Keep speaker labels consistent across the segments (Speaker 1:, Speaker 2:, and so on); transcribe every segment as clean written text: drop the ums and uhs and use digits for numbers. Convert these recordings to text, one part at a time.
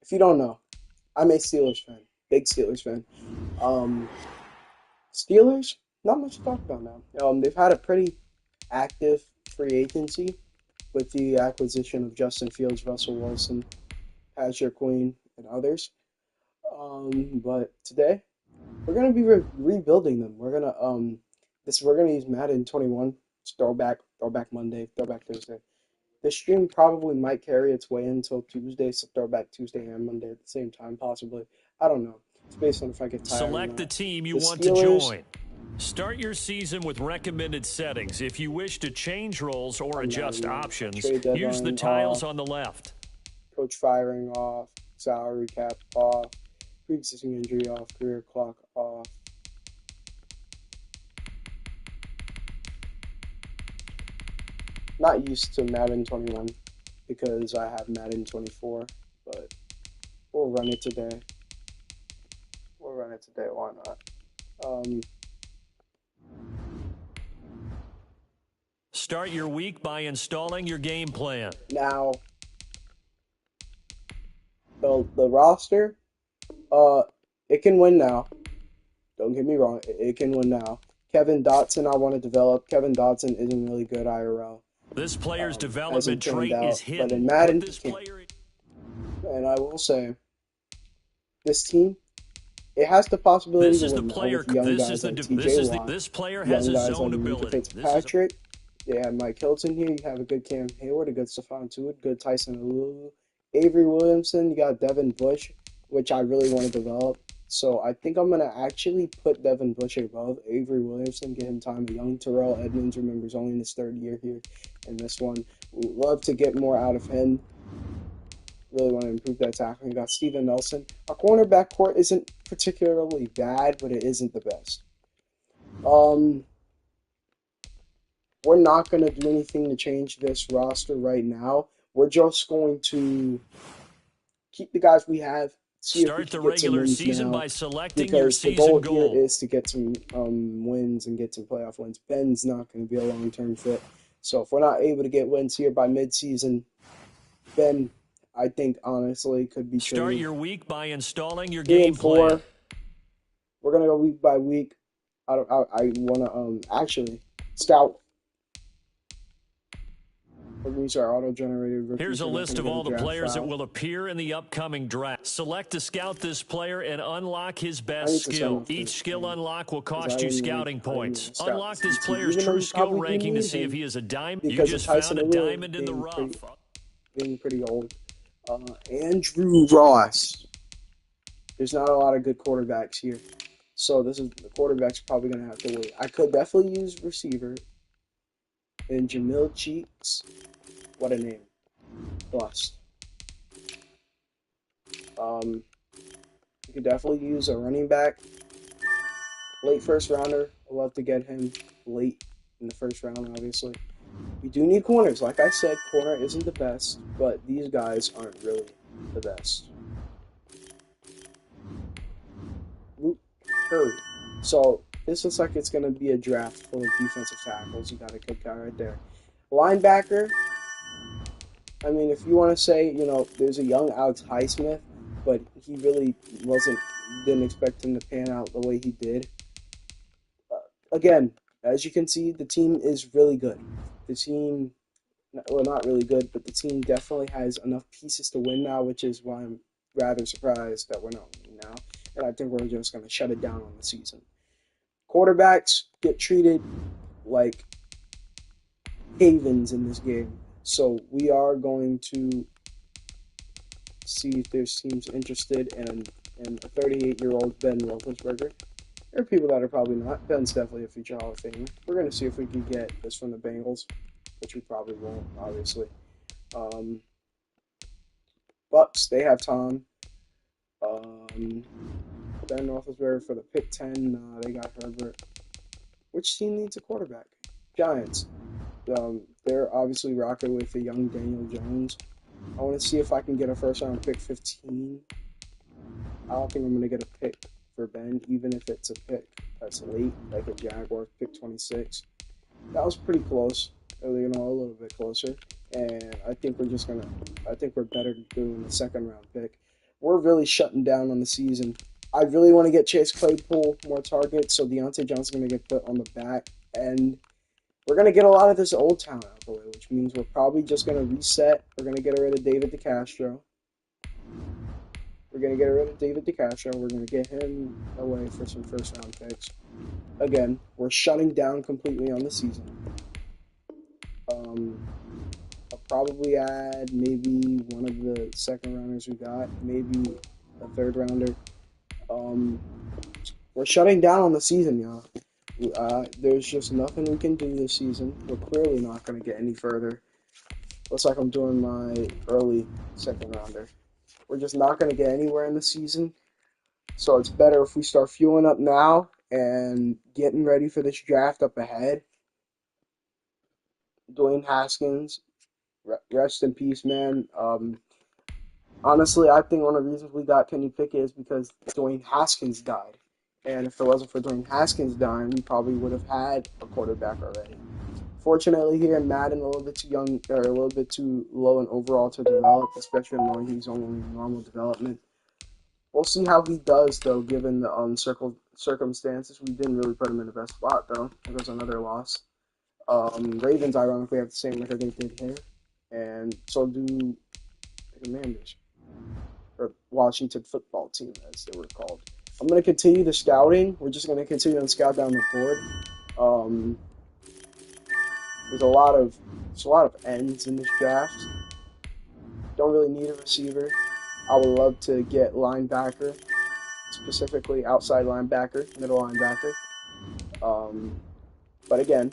Speaker 1: if you don't know, I'm a Steelers fan, big Steelers fan. Um, Steelers, not much to talk about now. They've had a pretty active free agency with the acquisition of Justin Fields, Russell Wilson, Patrick Queen, and others. But today we're gonna be rebuilding them. We're gonna use Madden 21. It's throwback Monday, throwback Thursday. This stream probably might carry its way until Tuesday, so throwback Tuesday and Monday at the same time, possibly. I don't know. It's based on if I get tired or
Speaker 2: Select the
Speaker 1: not.
Speaker 2: team you
Speaker 1: The
Speaker 2: want to
Speaker 1: Steelers,
Speaker 2: join. Start your season with recommended settings. If you wish to change roles or
Speaker 1: I'm not
Speaker 2: adjust
Speaker 1: in there.
Speaker 2: options,
Speaker 1: Trade
Speaker 2: use the
Speaker 1: deadline
Speaker 2: tiles
Speaker 1: off,
Speaker 2: on the left.
Speaker 1: coach firing off, salary cap off, pre-existing injury off, career clock off. Not used to Madden 21 because I have Madden 24, but we'll run it today. Why not? Um,
Speaker 2: Start your week by installing your game plan.
Speaker 1: Now, the roster, it can win now. Don't get me wrong, it can win now. Kevin Dotson, I want to develop. Kevin Dotson isn't really good IRL,
Speaker 2: This player's
Speaker 1: as it
Speaker 2: development
Speaker 1: turned
Speaker 2: trait is
Speaker 1: out, but in
Speaker 2: hidden. Put
Speaker 1: Madden, he
Speaker 2: this
Speaker 1: can.
Speaker 2: player.
Speaker 1: And I will say, this team, it has the possibility
Speaker 2: This
Speaker 1: to
Speaker 2: is the
Speaker 1: win now
Speaker 2: player.
Speaker 1: with young
Speaker 2: This is
Speaker 1: guys
Speaker 2: the.
Speaker 1: like
Speaker 2: This
Speaker 1: TJ
Speaker 2: is the.
Speaker 1: Watt,
Speaker 2: This player has
Speaker 1: young
Speaker 2: his
Speaker 1: guys like
Speaker 2: own
Speaker 1: Minka
Speaker 2: ability. This is.
Speaker 1: Fitzpatrick. You have Mike Hilton here. You have a good Cam Hayward, a good Stephon Tuitt, good Tyson Alulu, Avery Williamson. You got Devin Bush, which I really want to develop. So I think I'm gonna actually put Devin Bush above Avery Williamson, get him time. A young Terrell Edmonds, remember, he's only in his third year here in this one. Would love to get more out of him. Really want to improve that tackling. You got Steven Nelson. Our cornerback court isn't particularly bad, but it isn't the best. We're not going to do anything to change this roster right now. We're just going to keep the guys we have, see if we
Speaker 2: Start
Speaker 1: can
Speaker 2: the
Speaker 1: get some
Speaker 2: regular
Speaker 1: wins
Speaker 2: season
Speaker 1: now,
Speaker 2: by selecting your
Speaker 1: because the
Speaker 2: season
Speaker 1: goal here
Speaker 2: goal.
Speaker 1: is to get some wins and get some playoff wins. Ben's not going to be a long-term fit. So if we're not able to get wins here by midseason, Ben, I think, honestly, could be
Speaker 2: Start
Speaker 1: traded.
Speaker 2: your week by installing your
Speaker 1: 3
Speaker 2: game
Speaker 1: and 4,
Speaker 2: plan.
Speaker 1: we're going to go week by week. I want to actually scout. These are auto-generated rookies.
Speaker 2: Here's a
Speaker 1: We're not
Speaker 2: list
Speaker 1: going
Speaker 2: of
Speaker 1: to go
Speaker 2: all
Speaker 1: to
Speaker 2: the
Speaker 1: draft
Speaker 2: players that
Speaker 1: file.
Speaker 2: will appear in the upcoming draft. Select to scout this player and unlock his
Speaker 1: I
Speaker 2: best
Speaker 1: need to sign
Speaker 2: skill.
Speaker 1: off
Speaker 2: Each
Speaker 1: this
Speaker 2: skill
Speaker 1: thing
Speaker 2: unlock will
Speaker 1: because
Speaker 2: cost you scouting
Speaker 1: I didn't
Speaker 2: points.
Speaker 1: really scout
Speaker 2: Unlock
Speaker 1: this
Speaker 2: this
Speaker 1: DT,
Speaker 2: player's
Speaker 1: even though
Speaker 2: true
Speaker 1: you
Speaker 2: skill
Speaker 1: probably do
Speaker 2: ranking to
Speaker 1: need
Speaker 2: see if
Speaker 1: him
Speaker 2: he is a diamond. You
Speaker 1: because of
Speaker 2: just found
Speaker 1: Tyson
Speaker 2: a
Speaker 1: Alou
Speaker 2: diamond in the rough.
Speaker 1: being pretty old. Andrew Ross. There's not a lot of good quarterbacks here, so the quarterback's probably gonna have to wait. I could definitely use receiver and Jamil Cheeks. What a name, bust. You could definitely use a running back. Late first rounder. I'd love to get him late in the first round, obviously. We do need corners. Like I said, corner isn't the best, but these guys aren't really the best. Luke Curry. So this looks like it's going to be a draft full of defensive tackles. You got a good guy right there. Linebacker. I mean, if you want to say, there's a young Alex Highsmith, but he really didn't expect him to pan out the way he did. Again, as you can see, the team is really good. The team, well, not really good, but the team definitely has enough pieces to win now, which is why I'm rather surprised that we're not winning now. And I think we're just going to shut it down on the season. Quarterbacks get treated like havens in this game. So we are going to see if there's teams interested in a 38-year-old Ben Roethlisberger. There are people that are probably not. Ben's definitely a future Hall of Famer. We're going to see if we can get this from the Bengals, which we probably won't, obviously. Bucks, they have Tom. Ben Roethlisberger for the pick 10. They got Herbert. Which team needs a quarterback? Giants. They're obviously rocking with the young Daniel Jones. I want to see if I can get a first-round pick 15. I don't think I'm going to get a pick for Ben, even if it's a pick that's late, like a Jaguars pick 26. That was pretty close, a little bit closer. And I think we're better doing the second-round pick. we're really shutting down on the season. I really want to get Chase Claypool more targets, so Deontay Johnson's going to get put on the back, and we're going to get a lot of this old talent out of the way, which means we're probably just going to reset. We're going to get rid of David DeCastro. We're going to get rid of David DeCastro. We're going to get him away for some first-round picks. Again, we're shutting down completely on the season. I'll probably add maybe one of the second rounders we got, maybe a third rounder. We're shutting down on the season, y'all. There's just nothing we can do this season. We're clearly not going to get any further. Looks like I'm doing my early second rounder. We're just not going to get anywhere in the season. So it's better if we start fueling up now and getting ready for this draft up ahead. Dwayne Haskins, rest in peace, man. Honestly, I think one of the reasons we got Kenny Pickett is because Dwayne Haskins died. And if it wasn't for Dwayne Haskins dying, we probably would have had a quarterback already. Fortunately, here in Madden, a little bit too young, or a little bit too low in overall to develop, especially knowing he's only in normal development. We'll see how he does, though, given the circumstances. We didn't really put him in the best spot, though. There was another loss. Ravens, ironically, have the same record they did here, and so do the Commanders, or Washington Football Team, as they were called. I'm going to continue the scouting. We're just going to continue to scout down the board. There's a lot of ends in this draft. Don't really need a receiver. I would love to get linebacker, specifically outside linebacker, middle linebacker. But again,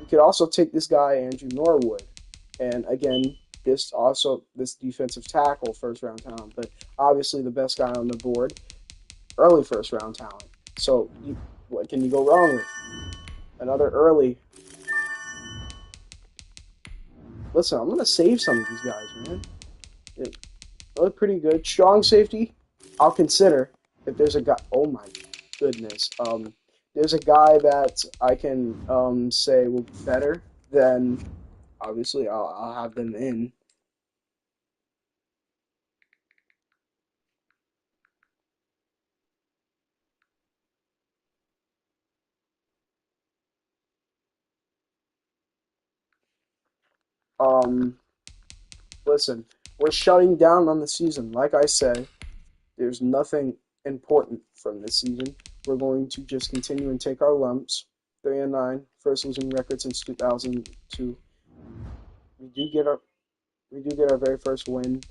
Speaker 1: we could also take this guy, Andrew Norwood. And again, this defensive tackle, first round talent. But obviously the best guy on the board, early first round talent. So what can you go wrong with? Another early. Listen, I'm going to save some of these guys, man. They look pretty good. Strong safety, I'll consider. If there's a guy, oh my goodness. There's a guy that I can say will be better, then obviously I'll have them in. Um, Listen, we're shutting down on the season. Like I said, there's nothing important from this season. We're going to just continue and take our lumps. 3-9, first losing record since 2002. We do get our very first win.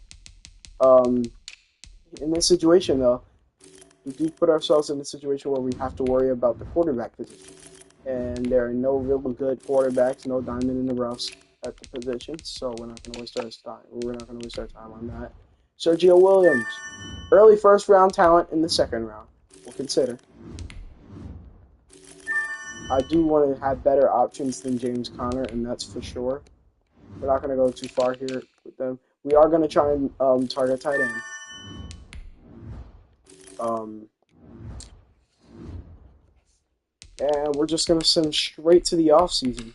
Speaker 1: In this situation, though, we do put ourselves in a situation where we have to worry about the quarterback position. And there are no really good quarterbacks, no diamond in the roughs at the position, so we're not going to waste our time. We're not going to waste our time on that. Sergio Williams, early first round talent in the second round. We'll consider. I do want to have better options than James Conner, and that's for sure. We're not going to go too far here with them. We are going to try and target tight end. And we're just going to send straight to the offseason.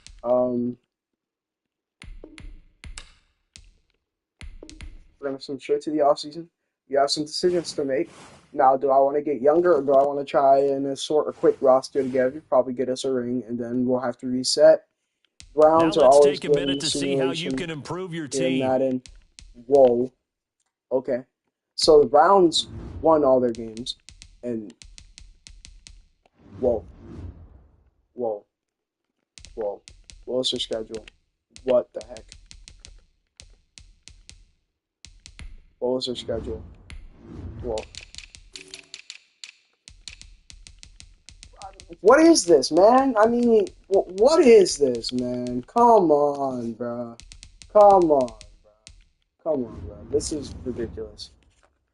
Speaker 1: We're going to send straight to the offseason. You have some decisions to make. Now, do I want to get younger, or do I want to try and sort a quick roster together, probably get us a ring, and then we'll have to reset? Browns
Speaker 2: Now
Speaker 1: are
Speaker 2: let's
Speaker 1: always
Speaker 2: take a
Speaker 1: good in
Speaker 2: minute
Speaker 1: the
Speaker 2: to see how you
Speaker 1: simulation
Speaker 2: can improve your
Speaker 1: in
Speaker 2: team.
Speaker 1: Madden. Whoa. Okay. So the Browns won all their games, and whoa. Whoa. Whoa. What's their schedule? What the heck? What was their schedule? Whoa. What is this, man? I mean, what is this, man? Come on, bro. Come on, bro. Come on, bro. This is ridiculous.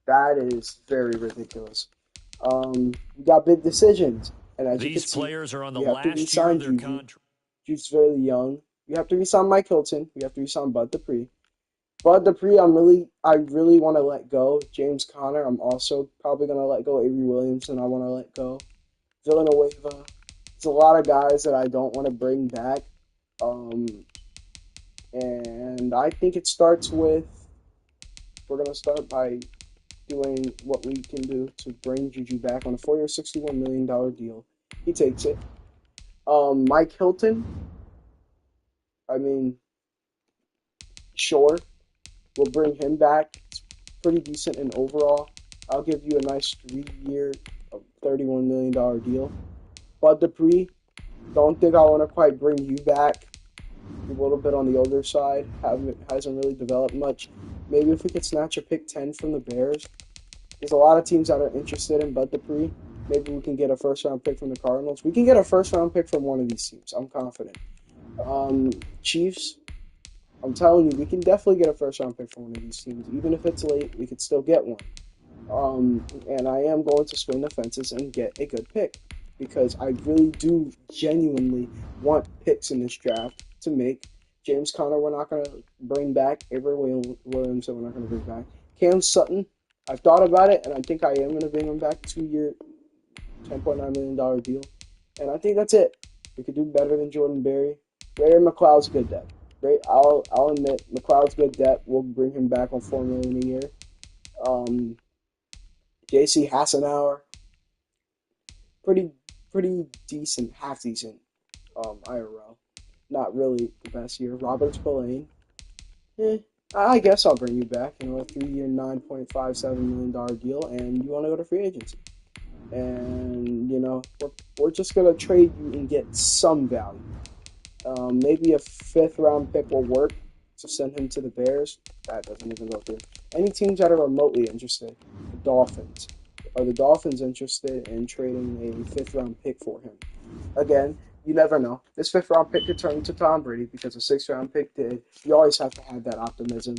Speaker 1: That is very ridiculous. We got big decisions, and as you can
Speaker 2: These
Speaker 1: see,
Speaker 2: players are on the
Speaker 1: we have to
Speaker 2: last year
Speaker 1: re-sign
Speaker 2: of their
Speaker 1: Juju.
Speaker 2: contract.
Speaker 1: Juju's very young. We have to re-sign Mike Hilton. We have to re-sign Bud Dupree. Bud Dupree, I really want to let go. James Conner, I'm also probably gonna let go. Avery Williamson, I want to let go. Villanueva. There's a lot of guys that I don't want to bring back. And I think it starts with, we're going to start by doing what we can do to bring Juju back on a 4-year, $61 million deal. He takes it. Mike Hilton, I mean, sure, we'll bring him back. It's pretty decent in overall. I'll give you a nice 3-year, $31 million deal. Bud Dupree, don't think I want to quite bring you back. A little bit on the older side. Hasn't really developed much. Maybe if we could snatch a pick 10 from the Bears. There's a lot of teams that are interested in Bud Dupree. Maybe we can get a first round pick from the Cardinals. We can get a first round pick from one of these teams. I'm confident. Chiefs, I'm telling you, we can definitely get a first round pick from one of these teams. Even if it's late, we could still get one. And I am going to swing the fences and get a good pick because I really do genuinely want picks in this draft to make. James Conner, we're not going to bring back. Avery Williams, we're not going to bring back. Cam Sutton, I've thought about it, and I think I am going to bring him back. 2-year, $10.9 million deal. And I think that's it. We could do better than Jordan Berry. Ray McLeod's good depth. Right? I'll admit, McLeod's good depth. We'll bring him back on $4 million a year. JC Hassenauer, pretty decent, half decent. IRL, not really the best year. Robert Spillane, I guess I'll bring you back. You know, a 3-year, $9.57 million deal, and you want to go to free agency, and you know we're just gonna trade you and get some value. Maybe a 5th round pick will work to send him to the Bears. That doesn't even go through. Any teams that are remotely interested, the Dolphins. Are the Dolphins interested in trading a 5th round pick for him? Again, you never know. This 5th round pick could turn into Tom Brady because a 6th round pick did. You always have to have that optimism.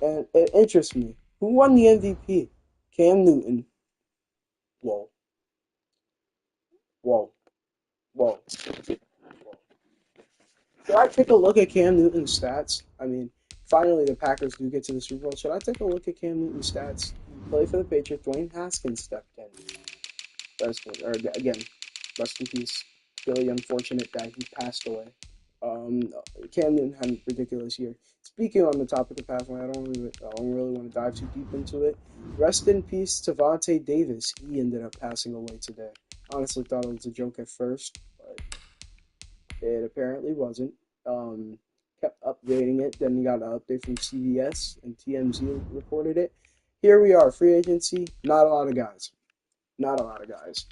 Speaker 1: And it interests me. Who won the MVP? Cam Newton. Whoa. Whoa. Whoa. Should I take a look at Cam Newton's stats? I mean, finally the Packers do get to the Super Bowl. Should I take a look at Cam Newton's stats? He played for the Patriots. Dwayne Haskins stepped in. Again, rest in peace. Really unfortunate that he passed away. Cam Newton had a ridiculous year. Speaking on the topic of passing away, I don't really want to dive too deep into it. Rest in peace to Vontae Davis. He ended up passing away today. Honestly, thought it was a joke at first, but it apparently wasn't. Kept updating it. Then we got an update from CBS and TMZ reported it. Here we are, free agency. Not a lot of guys. Not a lot of guys.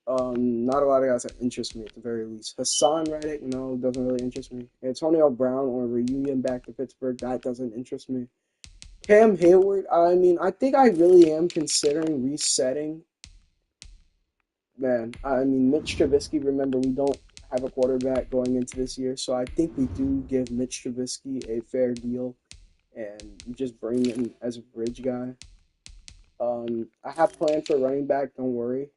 Speaker 1: Not a lot of guys that interest me at the very least. Hassan Reddick, no, doesn't really interest me. Antonio Brown on a reunion back to Pittsburgh, that doesn't interest me. Cam Hayward, I mean, I think I really am considering resetting. Man, I mean, Mitch Trubisky, remember, we don't have a quarterback going into this year, so I think we do give Mitch Trubisky a fair deal and just bring him as a bridge guy. I have planned for running back, don't worry.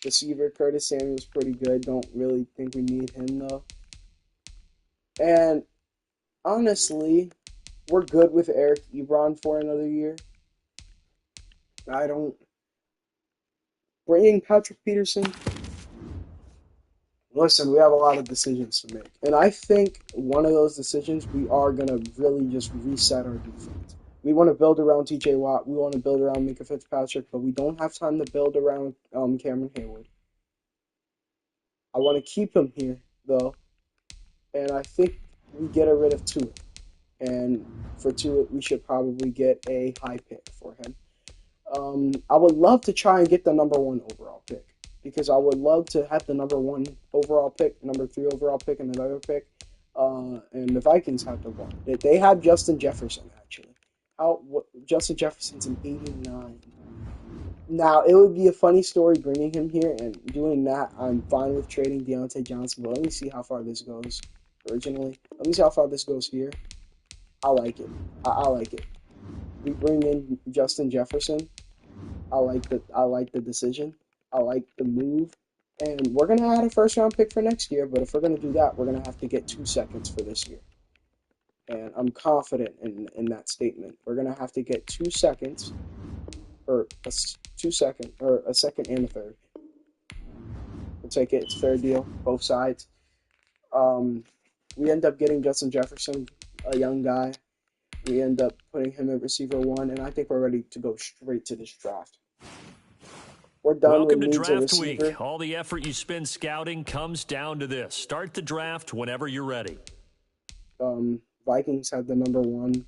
Speaker 1: Receiver Curtis Samuel's pretty good. Don't really think we need him though. And honestly, we're good with Eric Ebron for another year. I don't bringing Patrick Peterson. Listen, we have a lot of decisions to make, and I think one of those decisions we are gonna really just reset our defense. We want to build around T.J. Watt. We want to build around Minka Fitzpatrick, but we don't have time to build around Cameron Hayward. I want to keep him here though, and I think we get rid of Tua. And for Tua, we should probably get a high pick for him. I would love to try and get the number 1 overall pick because I would love to have the number 1 overall pick, number 3 overall pick, and another pick. And the Vikings have the 1. They have Justin Jefferson actually. Justin Jefferson's an 89. Now, it would be a funny story bringing him here and doing that. I'm fine with trading Deontay Johnson, but let me see how far this goes originally. Let me see how far this goes here. I like it. I like it. We bring in Justin Jefferson. I like the decision. I like the move. And we're gonna add a 1st round pick for next year, but if we're gonna do that, we're gonna have to get 2 seconds for this year. And I'm confident in that statement. We're gonna have to get 2 seconds, or a 2-second, or a second and a third. We'll take it. It's a fair deal, both sides. We end up getting Justin Jefferson, a young guy. We end up putting him at receiver 1, and I think we're ready to go straight to this draft. We're done with
Speaker 2: Welcome to
Speaker 1: needs a
Speaker 2: Draft
Speaker 1: receiver.
Speaker 2: Week. All the effort you spend scouting comes down to this. Start the draft whenever you're ready.
Speaker 1: Vikings have the number 1.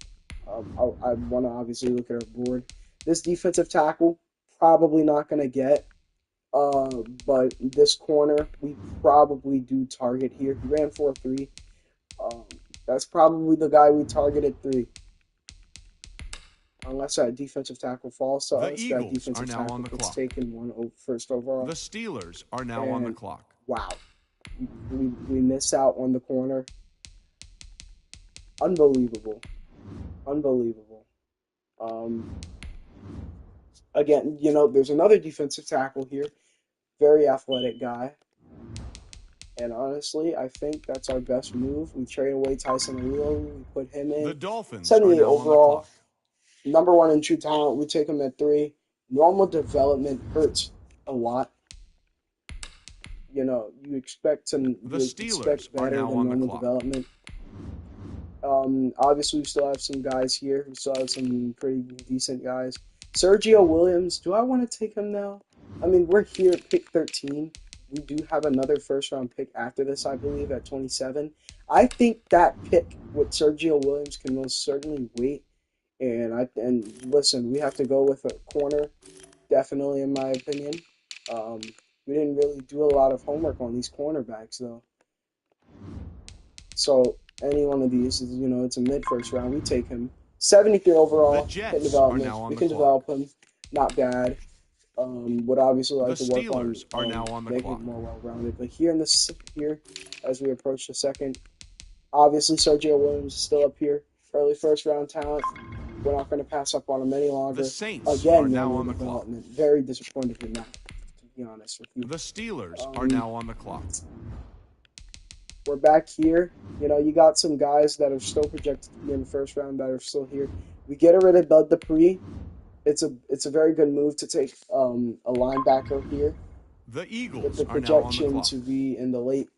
Speaker 1: I want to obviously look at our board. This defensive tackle, probably not going to get. But this corner, we probably do target here. He ran 4.3. That's probably the guy we targeted 3. Unless that defensive tackle falls to us, that defensive tackle gets taken first overall.
Speaker 3: The Steelers are now on the clock.
Speaker 1: Wow. We miss out on the corner. Unbelievable. Again, there's another defensive tackle here. Very athletic guy. And honestly, I think that's our best move. We trade away Tyson Alulo. We put him in.
Speaker 3: The Dolphins
Speaker 1: 78
Speaker 3: are now
Speaker 1: overall.
Speaker 3: on the clock.
Speaker 1: Number 1 in true talent. We take him at 3. Normal development hurts a lot. You expect better than normal development. Obviously, we still have some guys here. We still have some pretty decent guys. Sergio Williams, do I want to take him now? I mean, we're here at pick 13. We do have another first-round pick after this, I believe, at 27. I think that pick with Sergio Williams can most certainly wait. And listen, we have to go with a corner, definitely, in my opinion. We didn't really do a lot of homework on these cornerbacks, though. So any one of these is, it's a mid-first round. We take him. 73 overall.
Speaker 3: The Jets
Speaker 1: are
Speaker 3: now on
Speaker 1: we
Speaker 3: the
Speaker 1: can
Speaker 3: clock.
Speaker 1: develop him. Not bad. Would obviously like
Speaker 3: The
Speaker 1: to work
Speaker 3: Steelers
Speaker 1: on
Speaker 3: are now on the
Speaker 1: making
Speaker 3: clock.
Speaker 1: it more well-rounded. But here, as we approach the second, obviously Sergio Williams is still up here. Early first-round talent. We're not going to pass up on him any longer.
Speaker 3: The Saints
Speaker 1: Again,
Speaker 3: are now on the clock.
Speaker 1: Very disappointed in that, to be honest with you.
Speaker 3: The Steelers are now on the clock.
Speaker 1: We're back here. You got some guys that are still projected to be in the first round that are still here. We get rid of Bud Dupree. It's a very good move to take a linebacker here.
Speaker 3: The Eagles
Speaker 1: with the
Speaker 3: are now on the
Speaker 1: projection
Speaker 3: clock.
Speaker 1: to be in the late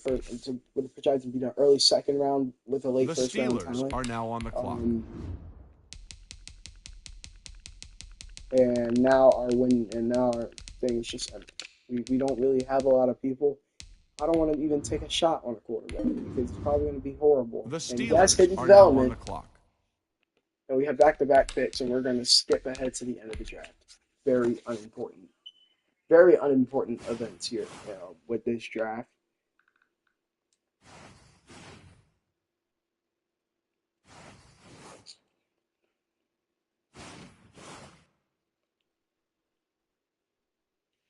Speaker 1: first, with the projection to be the early second round with a late first round talent.
Speaker 3: The Steelers are now on the clock.
Speaker 1: And now our thing is just we don't really have a lot of people. I don't want to even take a shot on a quarterback because it's probably going to be horrible.
Speaker 3: The
Speaker 1: Steelers
Speaker 3: are now on the clock.
Speaker 1: And we have back-to-back picks, and we're going to skip ahead to the end of the draft. Very unimportant events here with this draft.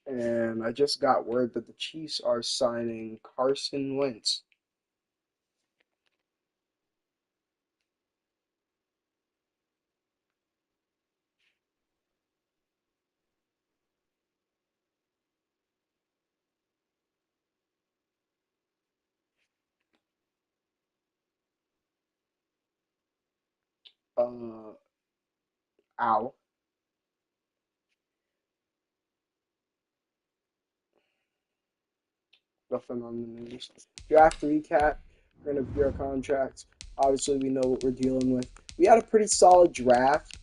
Speaker 1: And I just got word that the Chiefs are signing Carson Wentz. Ow. Nothing on the news. Draft recap. We're going to view our contracts. Obviously, we know what we're dealing with. We had a pretty solid draft.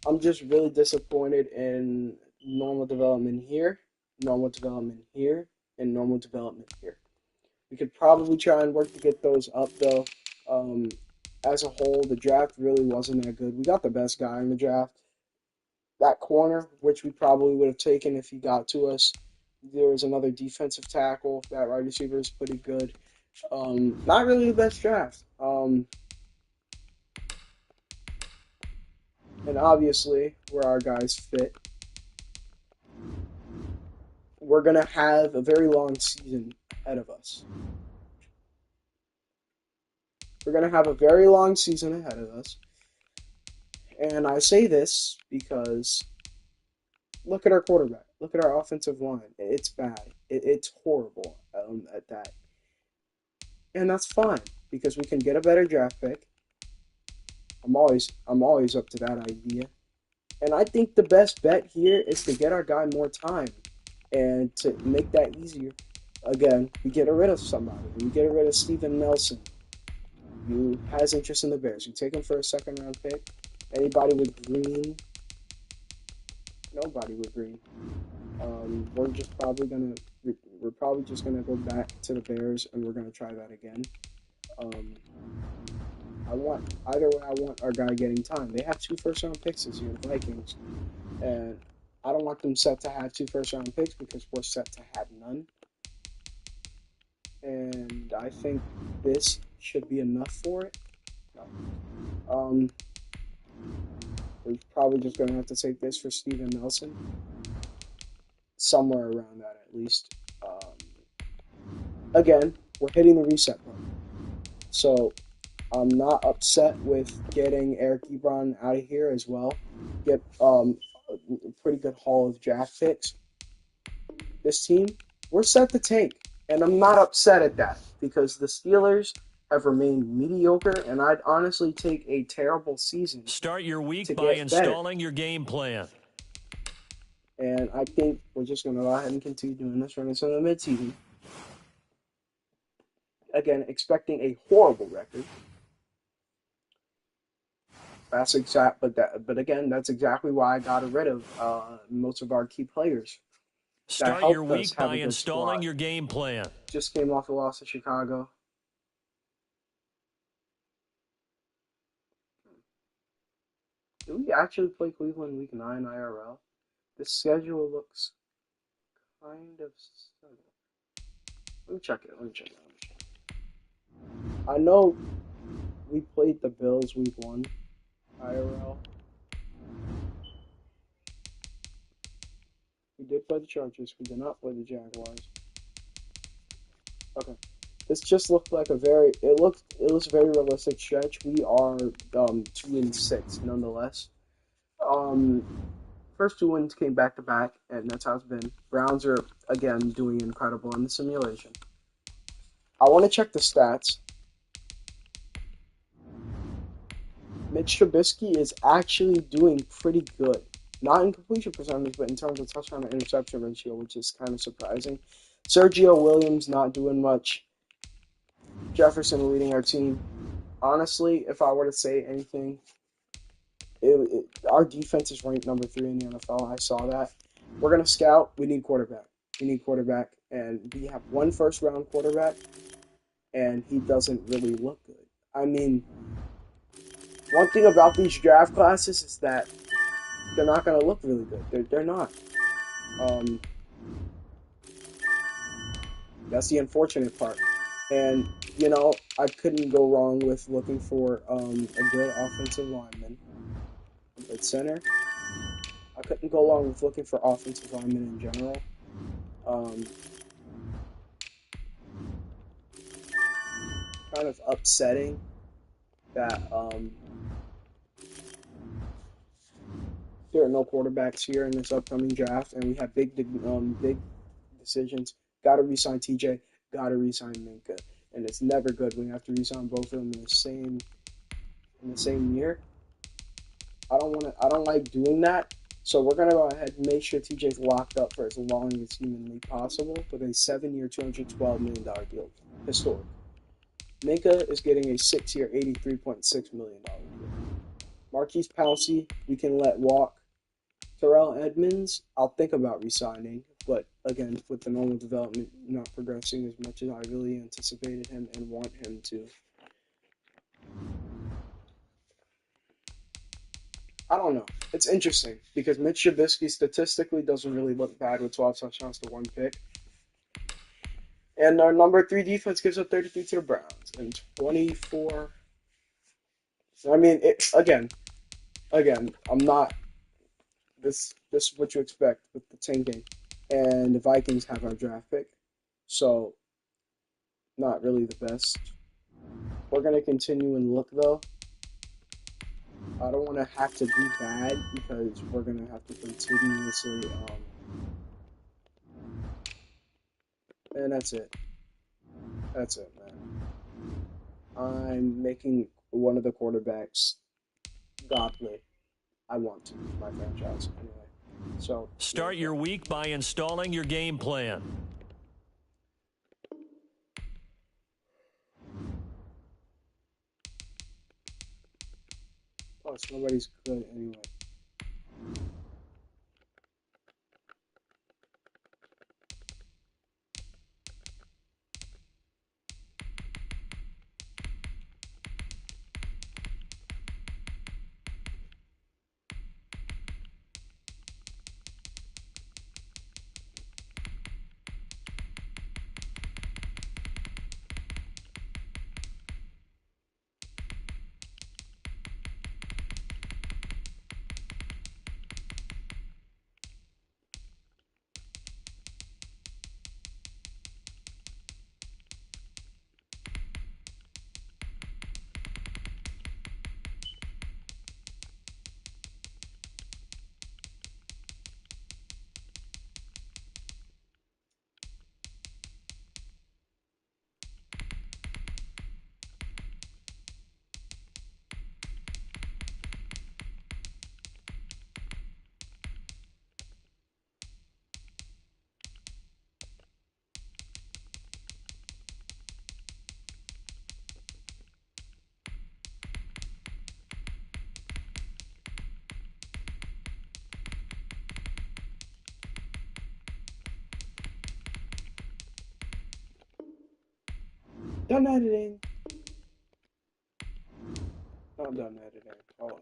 Speaker 1: I'm just really disappointed in normal development here, normal development here, and normal development here. We could probably try and work to get those up, though. As a whole, the draft really wasn't that good. We got the best guy in the draft. That corner, which we probably would have taken if he got to us. There was another defensive tackle. That wide receiver is pretty good. Not really the best draft. And obviously, where our guys fit, we're going to have a very long season ahead of us. We're going to have a very long season ahead of us. And I say this because look at our quarterback. Look at our offensive line. It's bad. It's horrible at that. And that's fine because we can get a better draft pick. I'm always up to that idea. And I think the best bet here is to get our guy more time and to make that easier. Again, we get rid of somebody. We get rid of Steven Nelson. you has interest in the Bears. You take him for a second round pick. Anybody with green? Nobody with green. We're probably just gonna go back to the Bears and we're gonna try that again. Um, either way. I want our guy getting time. They have 2 first round picks this year, the Vikings, and I don't want them set to have 2 first round picks because we're set to have none. And I think this should be enough for it. No. We're probably just gonna have to take this for Steven Nelson, somewhere around that at least. Again, we're hitting the reset button, so I'm not upset with getting Eric Ebron out of here as well. Get a pretty good haul of draft picks. This team, we're set to tank, and I'm not upset at that because the Steelers have remained mediocre, and I'd honestly take a terrible season
Speaker 2: Start your week
Speaker 1: to
Speaker 2: by
Speaker 1: get better.
Speaker 2: installing your game plan.
Speaker 1: And I think we're just going to go ahead and continue doing this running into the midseason. Again, expecting a horrible record. But again, that's exactly why I got rid of most of our key players.
Speaker 2: Start your week by installing your game plan.
Speaker 1: Just came off a loss to Chicago. Do we actually play Cleveland Week 9 IRL? The schedule looks kind of similar. Let me check it. I know we played the Bills Week 1 IRL. We did play the Chargers. We did not play the Jaguars. Okay. This just looked like it was a very realistic stretch. We are 2-6 nonetheless. First 2 wins came back to back, and that's how it's been. Browns are again doing incredible in the simulation. I want to check the stats. Mitch Trubisky is actually doing pretty good. Not in completion percentage, but in terms of touchdown to interception ratio, which is kind of surprising. Sergio Williams not doing much. Jefferson leading our team. Honestly, if I were to say anything, our defense is ranked number 3 in the NFL. I saw that. We're going to scout. We need quarterback. And we have 1 first-round quarterback, and he doesn't really look good. I mean, one thing about these draft classes is that they're not going to look really good. They're not. That's the unfortunate part. And, I couldn't go wrong with looking for a good offensive lineman. A good center. I couldn't go wrong with looking for offensive linemen in general. Kind of upsetting that there are no quarterbacks here in this upcoming draft, and we have big decisions. Got to re-sign TJ. Got to re-sign Minka, and it's never good when you have to re-sign both of them in the same year. I don't like doing that. So we're gonna go ahead and make sure TJ's locked up for as long as humanly possible with a 7-year, $212 million deal. Historic. Minka is getting a 6-year, $83.6 million deal. Marquise Pouncey, we can let walk. Terrell Edmonds, I'll think about re-signing, but again, with the normal development not progressing as much as I really anticipated him and want him to. I don't know. It's interesting because Mitch Trubisky statistically doesn't really look bad with 12 touchdowns to 1 pick. And our number 3 defense gives up 33 to the Browns and 24. I mean, again, I'm not. This is what you expect with the tanking. And the Vikings have our draft pick. So, not really the best. We're going to continue and look, though. I don't want to have to be bad because we're going to have to continuously, and that's it. That's it, man. I'm making one of the quarterbacks godly. I want to, my franchise, anyway. So
Speaker 2: start your week by installing your game plan.
Speaker 1: Plus, nobody's good anyway. Done editing. Not done editing. Hold on.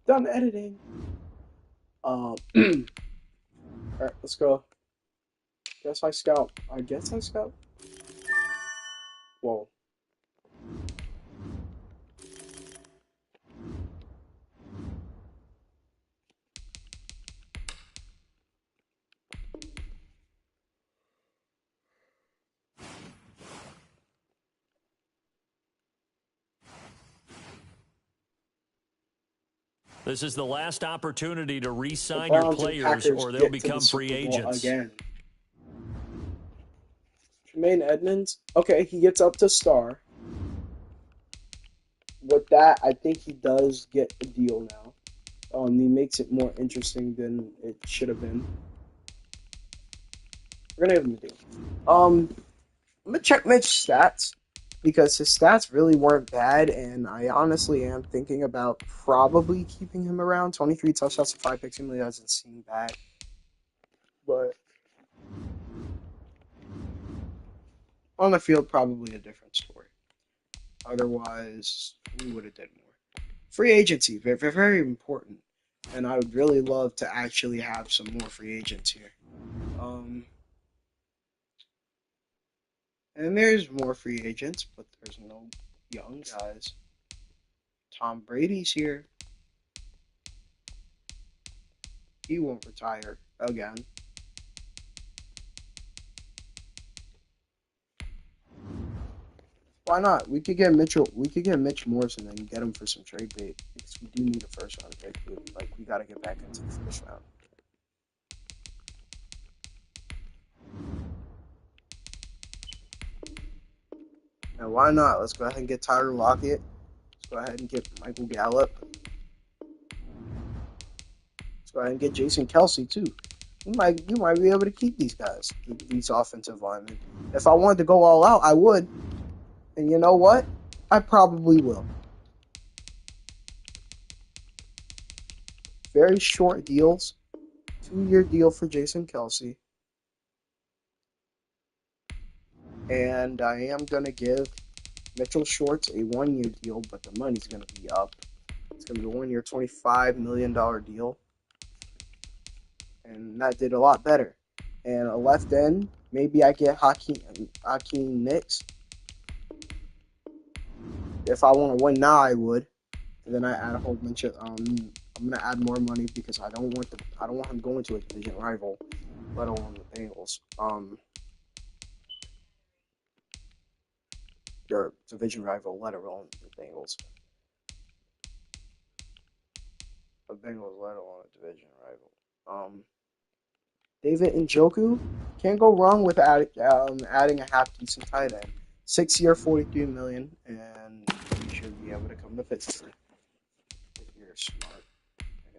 Speaker 1: Done editing. Alright, let's go. Guess I scout. I guess I scout. Whoa.
Speaker 2: This is the last opportunity to
Speaker 1: The
Speaker 2: re-sign your
Speaker 1: Browns and
Speaker 2: players
Speaker 1: Packers
Speaker 2: or they'll
Speaker 1: get to the
Speaker 2: become free
Speaker 1: Super Bowl
Speaker 2: agents.
Speaker 1: again. Tremaine Edmonds. Okay, he gets up to star. With that, I think he does get a deal now. He makes it more interesting than it should have been. We're gonna give him a deal. I'm gonna check Mitch's stats because his stats really weren't bad, and I honestly am thinking about probably keeping him around. 23 touchdowns to 5 picks really doesn't seem bad, but on the field, probably a different story. Otherwise, we would have did more. Free agency, very, very important, and I would really love to actually have some more free agents here. Um, and there's more free agents, but there's no young guys. Tom Brady's here. He won't retire again. Why not? We could get Mitchell. We could get Mitch Morrison and get him for some trade bait because we do need a first round pick. Like we got to get back into the first round. And why not? Let's go ahead and get Tyler Lockett. Let's go ahead and get Michael Gallup. Let's go ahead and get Jason Kelsey too. You might be able to keep these guys, these offensive linemen. If I wanted to go all out, I would. And you know what? I probably will. Very short deals. 2-year deal for Jason Kelsey. And I am going to give Mitchell Schwartz a 1-year deal, but the money's going to be up. It's going to be a 1-year, $25 million deal. And that did a lot better. And a left end, maybe I get Hakeem Nicks. If I want to win now, I would. And then I add a whole bunch of I'm gonna add more money because I don't want him going to a division rival, let alone the Bengals. Their division rival, let alone the Bengals. The Bengals, let alone a division rival. David Njoku, can't go wrong with adding a half decent tight end. 6 year, 43 million, and you should be able to come to Pittsburgh if you're smart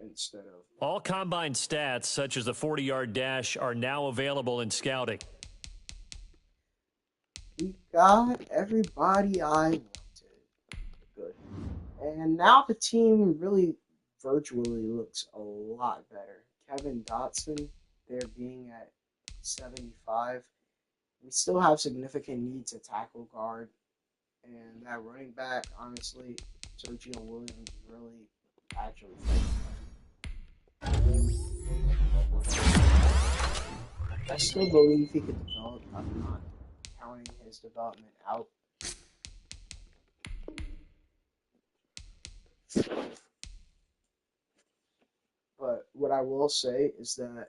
Speaker 1: instead of.
Speaker 2: All combine stats, such as the 40-yard dash, are now available in scouting.
Speaker 1: We got everybody I wanted. Good. And now the team really virtually looks a lot better. Kevin Dotson, there being at 75. We still have significant needs at tackle guard. And that running back, honestly, Sergio Williams really actually I still believe he could develop. I'm not counting his development out. But what I will say is that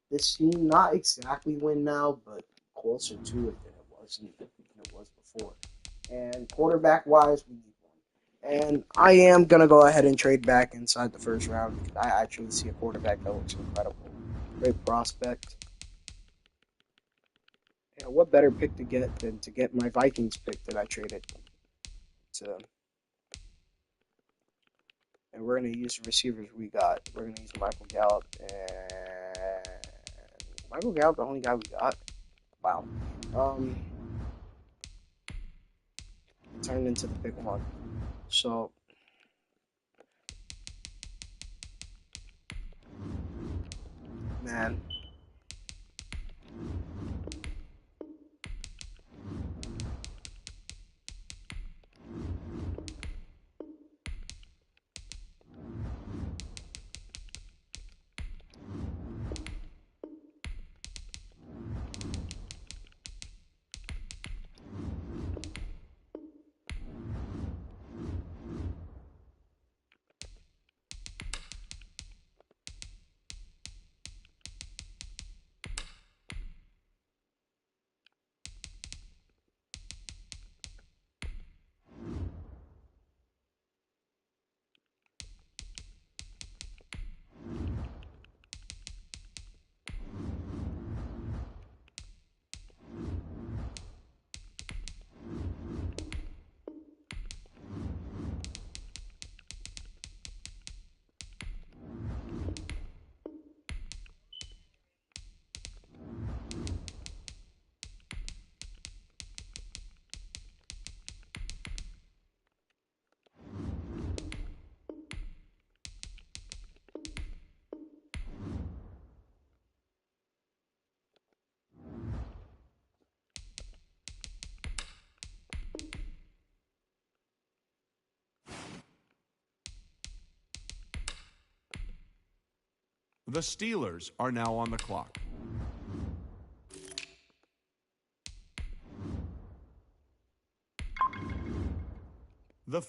Speaker 1: this team not exactly win now, but closer to it than it was before. And quarterback wise, we need one. And I am gonna go ahead and trade back inside the first round because I actually see a quarterback that looks incredible. Great prospect. Yeah, what better pick to get than to get my Vikings pick that I traded to them? And we're gonna use the receivers we got. We're gonna use Michael Gallup and Michael Gallup, the only guy we got. Wow. Turned into the pick one. So man.
Speaker 3: The Steelers are now on the clock. The